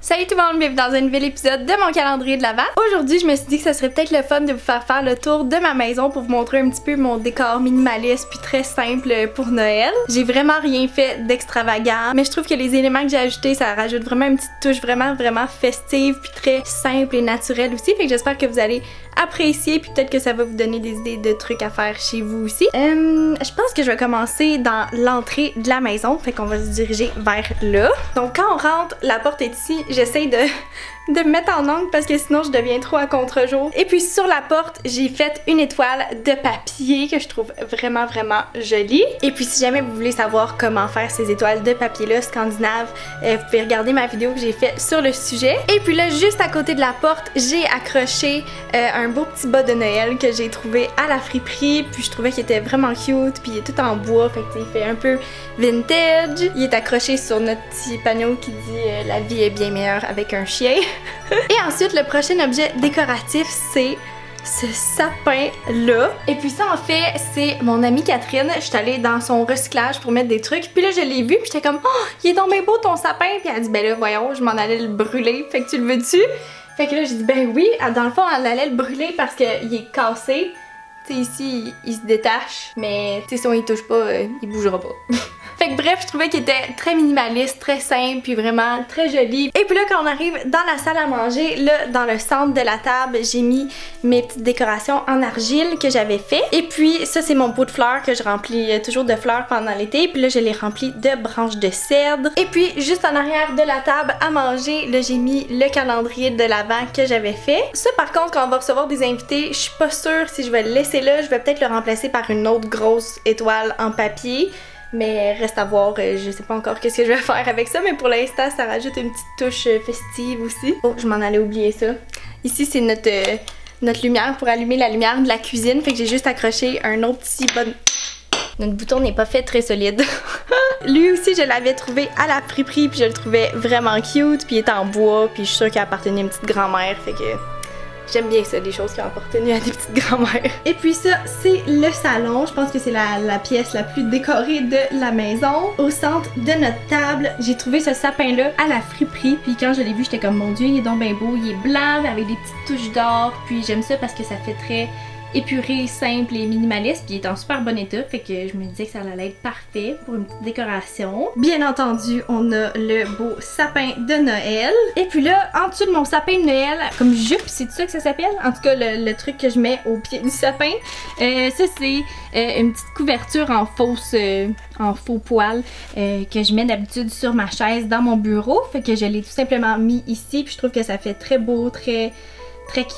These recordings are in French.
Salut tout le monde, bienvenue dans un nouvel épisode de mon calendrier de l'Avent. Aujourd'hui, je me suis dit que ça serait peut-être le fun de vous faire le tour de ma maison pour vous montrer un petit peu mon décor minimaliste puis très simple pour Noël. J'ai vraiment rien fait d'extravagant, mais je trouve que les éléments que j'ai ajoutés, ça rajoute vraiment une petite touche vraiment festive puis très simple et naturelle aussi. Fait que j'espère que vous allez apprécier puis peut-être que ça va vous donner des idées de trucs à faire chez vous aussi. Je pense que je vais commencer dans l'entrée de la maison, fait qu'on va se diriger vers là. Donc quand on rentre, la porte est ici, j'essaie de me mettre en angle parce que sinon je deviens trop à contre-jour. Et puis sur la porte, j'ai fait une étoile de papier que je trouve vraiment jolie. Et puis si jamais vous voulez savoir comment faire ces étoiles de papier là scandinaves, vous pouvez regarder ma vidéo que j'ai faite sur le sujet. Et puis là, juste à côté de la porte, j'ai accroché un beau petit bas de Noël que j'ai trouvé à la friperie. Puis je trouvais qu'il était vraiment cute, puis il est tout en bois, fait que il fait un peu vintage. Il est accroché sur notre petit panneau qui dit la vie est bien meilleure avec un chien. Et ensuite, le prochain objet décoratif, c'est ce sapin-là. Et puis ça, en fait, c'est mon amie Catherine. Je suis allée dans son recyclage pour mettre des trucs. Puis là, je l'ai vu, puis j'étais comme « Oh, il est donc bien beau ton sapin! » Puis elle a dit « Ben là, voyons, je m'en allais le brûler. Fait que tu le veux-tu? » Fait que là, j'ai dit « Ben oui. » Dans le fond, elle allait le brûler parce qu'il est cassé. Tu sais, ici, il se détache. Mais, tu sais, si on y touche pas, il bougera pas. Fait que bref, je trouvais qu'il était très minimaliste, très simple, puis vraiment très joli. Et puis là, quand on arrive dans la salle à manger, là, dans le centre de la table, j'ai mis mes petites décorations en argile que j'avais fait. Et puis ça, c'est mon pot de fleurs que je remplis toujours de fleurs pendant l'été. Puis là, je l'ai rempli de branches de cèdre. Et puis, juste en arrière de la table à manger, là, j'ai mis le calendrier de l'Avent que j'avais fait. Ça, par contre, quand on va recevoir des invités, je suis pas sûre si je vais le laisser là. Je vais peut-être le remplacer par une autre grosse étoile en papier. Mais reste à voir, je sais pas encore qu'est-ce que je vais faire avec ça, mais pour l'instant, ça rajoute une petite touche festive aussi. Oh, je m'en allais oublier ça. Ici, c'est notre lumière pour allumer la lumière de la cuisine, fait que j'ai juste accroché un autre petit bon... Notre bouton n'est pas fait très solide. Lui aussi, je l'avais trouvé à la friperie, puis je le trouvais vraiment cute, puis il est en bois, puis je suis sûre qu'il appartenait à une petite grand-mère, fait que... J'aime bien ça, les choses qui ont appartenu à des petites grand-mères. Et puis ça, c'est le salon. Je pense que c'est la pièce la plus décorée de la maison. Au centre de notre table, j'ai trouvé ce sapin-là à la friperie. Puis quand je l'ai vu, j'étais comme, mon Dieu, il est donc bien beau. Il est blanc, mais avec des petites touches d'or. Puis j'aime ça parce que ça fait très épuré, simple et minimaliste, puis il est en super bon état, fait que je me disais que ça allait être parfait pour une petite décoration. Bien entendu, on a le beau sapin de Noël. Et puis là, en dessous de mon sapin de Noël, comme jupe, c'est ça que ça s'appelle? En tout cas, le truc que je mets au pied du sapin, ça c'est une petite couverture en faux poil que je mets d'habitude sur ma chaise dans mon bureau, fait que je l'ai tout simplement mis ici, puis je trouve que ça fait très beau, très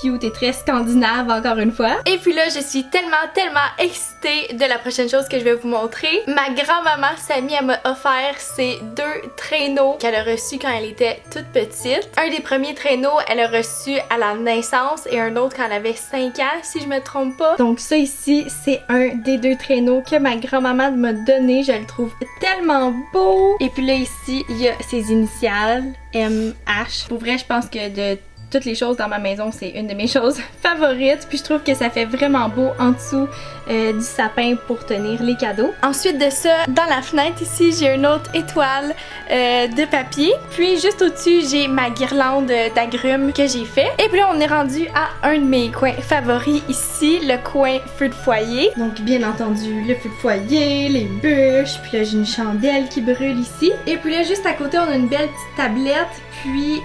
cute et très scandinave encore une fois. Et puis là, je suis tellement excitée de la prochaine chose que je vais vous montrer. Ma grand-maman Samy, elle m'a offert ces deux traîneaux qu'elle a reçus quand elle était toute petite. Un des premiers traîneaux, elle a reçu à la naissance et un autre quand elle avait 5 ans, si je me trompe pas. Donc ça ici, c'est un des deux traîneaux que ma grand-maman m'a donné. Je le trouve tellement beau. Et puis là, ici, il y a ses initiales, MH. Pour vrai, je pense que de toutes les choses dans ma maison, c'est une de mes choses favorites. Puis je trouve que ça fait vraiment beau en dessous du sapin pour tenir les cadeaux. Ensuite de ça, dans la fenêtre ici, j'ai une autre étoile de papier. Puis juste au-dessus, j'ai ma guirlande d'agrumes que j'ai fait. Et puis là, on est rendu à un de mes coins favoris ici, le coin feu de foyer. Donc bien entendu, le feu de foyer, les bûches, puis là j'ai une chandelle qui brûle ici. Et puis là, juste à côté, on a une belle petite tablette, puis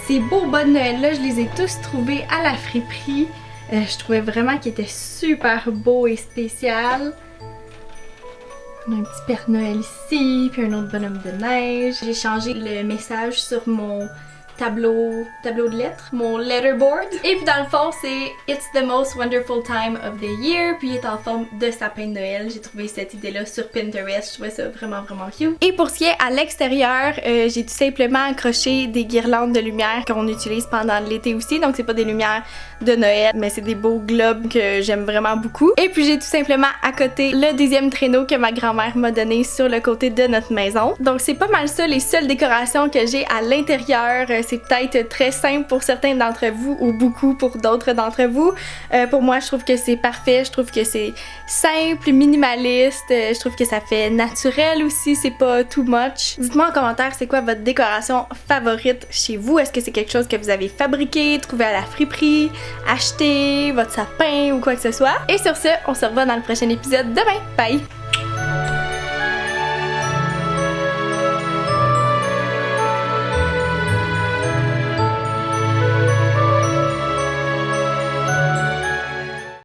ces beaux bas de Noël là, je les ai tous trouvés à la friperie. Je trouvais vraiment qu'ils étaient super beaux et spécial. On a un petit Père Noël ici, puis un autre bonhomme de neige. J'ai changé le message sur mon tableau de lettres, mon letterboard. Et puis dans le fond, c'est It's the most wonderful time of the year. Puis il est en forme de sapin de Noël. J'ai trouvé cette idée-là sur Pinterest. Je trouvais ça vraiment cute. Et pour ce qui est à l'extérieur, j'ai tout simplement accroché des guirlandes de lumière qu'on utilise pendant l'été aussi. Donc c'est pas des lumières de Noël, mais c'est des beaux globes que j'aime vraiment beaucoup. Et puis j'ai tout simplement à côté le deuxième traîneau que ma grand-mère m'a donné sur le côté de notre maison. Donc c'est pas mal ça les seules décorations que j'ai à l'intérieur. c'est peut-être très simple pour certains d'entre vous ou beaucoup pour d'autres d'entre vous. Pour moi, je trouve que c'est parfait, je trouve que c'est simple, minimaliste, je trouve que ça fait naturel aussi, c'est pas too much. Dites-moi en commentaire c'est quoi votre décoration favorite chez vous. Est-ce que c'est quelque chose que vous avez fabriqué, trouvé à la friperie, acheté, votre sapin ou quoi que ce soit. Et sur ce, on se revoit dans le prochain épisode demain. Bye!